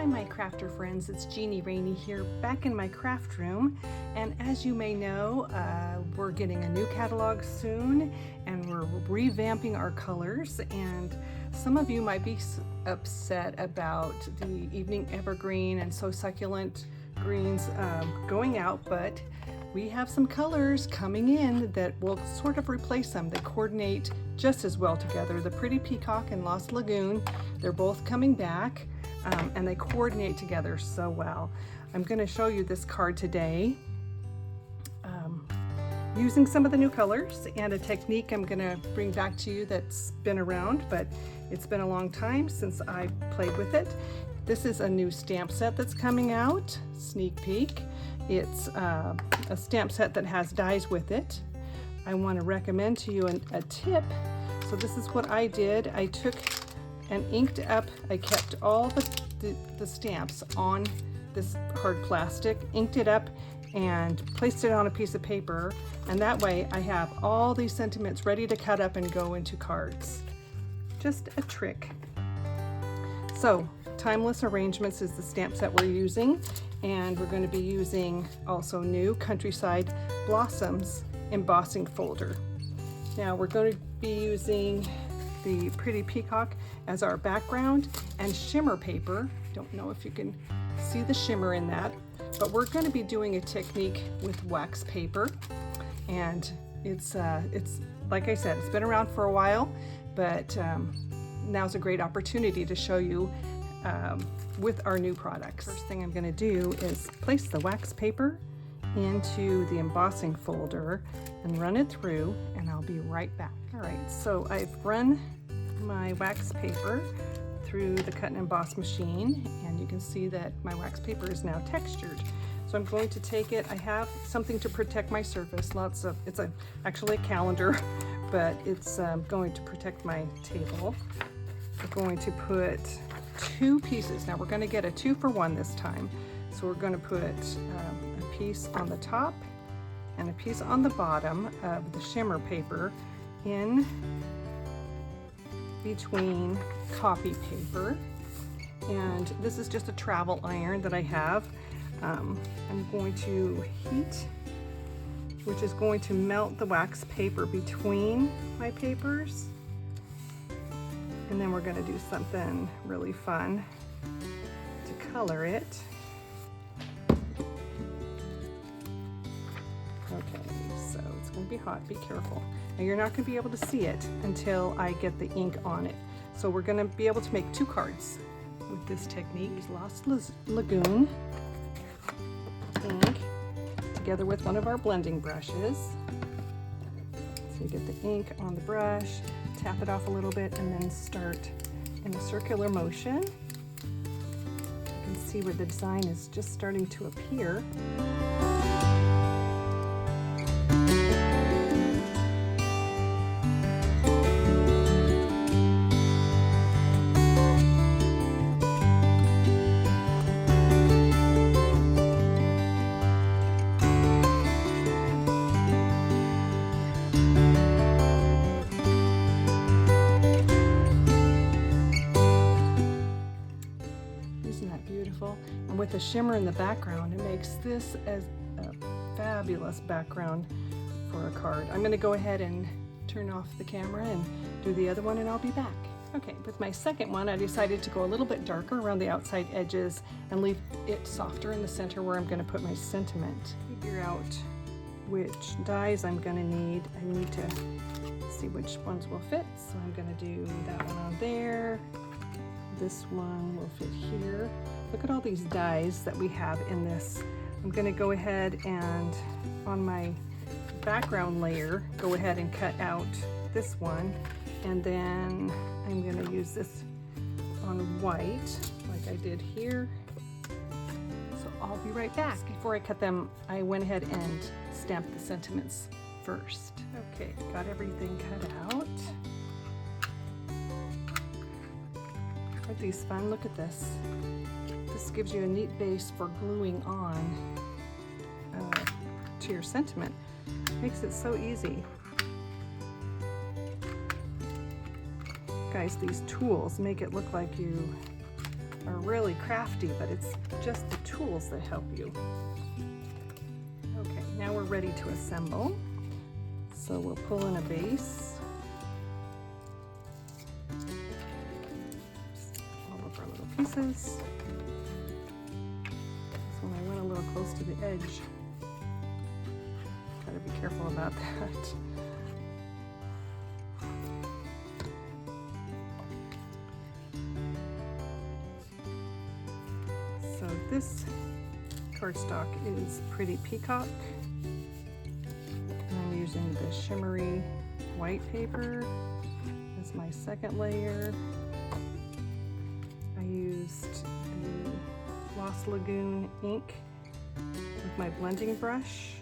Hi my crafter friends, it's Jeannie Rainey here back in my craft room, and as you may know, we're getting a new catalog soon and we're revamping our colors, and some of you might be upset about the evening evergreen and so succulent greens going out, but we have some colors coming in that will sort of replace them. They coordinate just as well together. The Pretty Peacock and Lost Lagoon, they're both coming back. And they coordinate together so well. I'm going to show you this card today using some of the new colors and a technique I'm going to bring back to you that's been around, but it's been a long time since I played with it. This is a new stamp set that's coming out, sneak peek. It's a stamp set that has dies with it. I want to recommend to you a tip. So this is what I did. I took and inked up, I kept all the stamps on this hard plastic, inked it up and placed it on a piece of paper, and that way I have all these sentiments ready to cut up and go into cards. Just a trick. So Timeless Arrangements is the stamp set we're using, and we're going to be using also new Countryside Blossoms embossing folder. Now we're going to be using the Pretty Peacock as our background and shimmer paper. Don't know if you can see the shimmer in that, but we're going to be doing a technique with wax paper, and it's like I said, it's been around for a while, but now's a great opportunity to show you with our new products. First thing I'm going to do is place the wax paper into the embossing folder and run it through, and I'll be right back. All right, so I've run my wax paper through the cut and emboss machine, and you can see that my wax paper is now textured. So I'm going to take it, I have something to protect my surface, it's actually a calendar, but it's going to protect my table. We're going to put 2 pieces. Now we're going to get a 2-for-1 this time. So we're going to put a piece on the top and a piece on the bottom of the shimmer paper in between copy paper, and this is just a travel iron that I have. I'm going to heat, which is going to melt the wax paper between my papers, and then we're going to do something really fun to color it. Okay, so it's going to be hot, be careful. Now you're not going to be able to see it until I get the ink on it. So we're going to be able to make 2 cards with this technique. Lost Lagoon ink together with one of our blending brushes. So you get the ink on the brush, tap it off a little bit, and then start in a circular motion. You can see where the design is just starting to appear. And with the shimmer in the background, it makes this as a fabulous background for a card. I'm going to go ahead and turn off the camera and do the other one, and I'll be back. Okay, with my second one, I decided to go a little bit darker around the outside edges and leave it softer in the center where I'm going to put my sentiment. Figure out which dies I'm going to need. I need to see which ones will fit, so I'm going to do that one on there. This one will fit here. Look at all these dies that we have in this. I'm going to go ahead and on my background layer, go ahead and cut out this one, and then I'm going to use this on white like I did here. So I'll be right back. Before I cut them, I went ahead and stamped the sentiments first. Okay, got everything cut out. Aren't these fun? Look at this. This gives you a neat base for gluing on to your sentiment. Makes it so easy. Guys, these tools make it look like you are really crafty, but it's just the tools that help you. Okay, now we're ready to assemble. So we'll pull in a base. All of our little pieces. So when I went a little close to the edge, gotta be careful about that. So this cardstock is Pretty Peacock. And I'm using the shimmery white paper as my second layer. I used the Lost Lagoon ink with my blending brush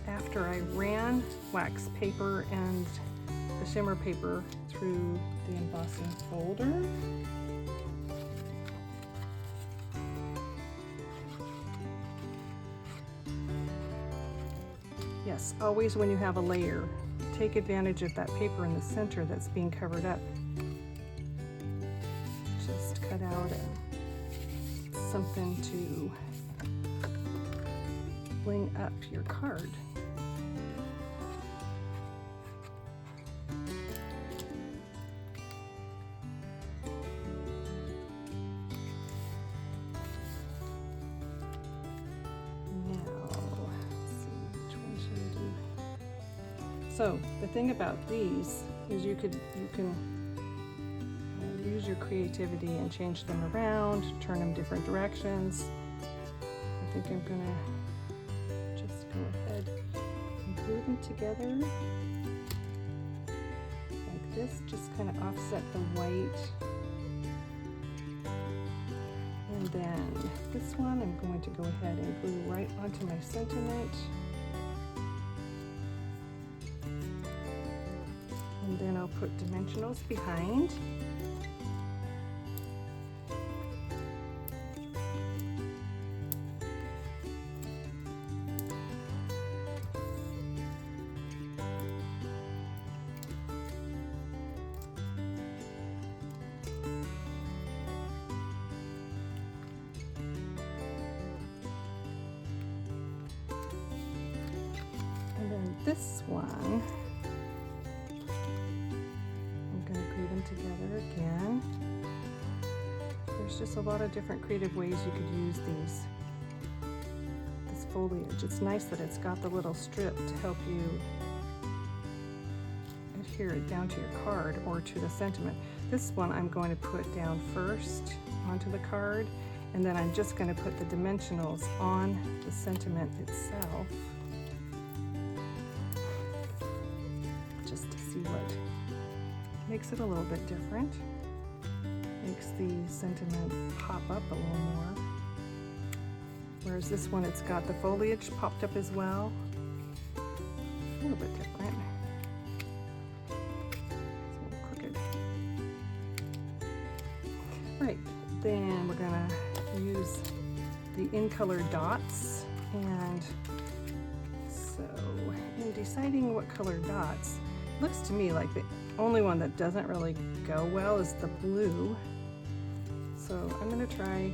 after I ran wax paper and the shimmer paper through the embossing folder. Yes, always when you have a layer, take advantage of that paper in the center that's being covered up. Just cut out something to bling up your card. So the thing about these is you can use your creativity and change them around, turn them different directions. I think I'm gonna just go ahead and glue them together like this, just kind of offset the white. And then this one I'm going to go ahead and glue right onto my sentiment. And then I'll put dimensionals behind. And then this one, together again. There's just a lot of different creative ways you could use this foliage. It's nice that it's got the little strip to help you adhere it down to your card or to the sentiment. This one I'm going to put down first onto the card, and then I'm just going to put the dimensionals on the sentiment itself, just to see what makes it a little bit different. Makes the sentiment pop up a little more. Whereas this one, it's got the foliage popped up as well. A little bit different. It's a little crooked. Right, then we're gonna use the in color dots. And so in deciding what color dots, looks to me like the only one that doesn't really go well is the blue. So I'm going to try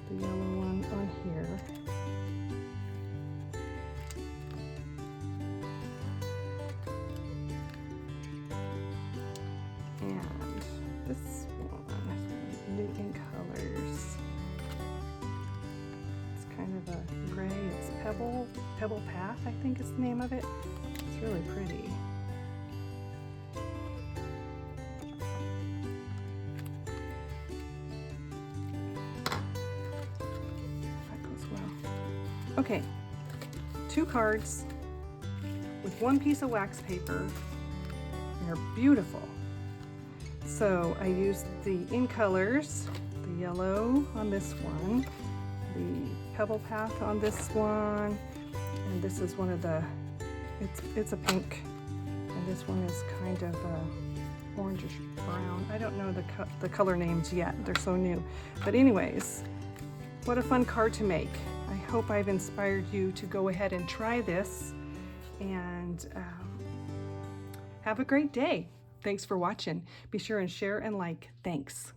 the yellow one on here. And this one, new in colors. It's kind of a gray, it's Pebble Path, I think is the name of it. It's really pretty. That goes well. Okay, 2 cards with 1 piece of wax paper. They're beautiful. So I used the in colors, the yellow on this one, the Pebble Path on this one, and this is one of the, it's a pink, and this one is kind of orangish brown. I don't know the color names yet, they're so new. But anyways, what a fun card to make. I hope I've inspired you to go ahead and try this, and have a great day. Thanks for watching. Be sure and share and like. Thanks.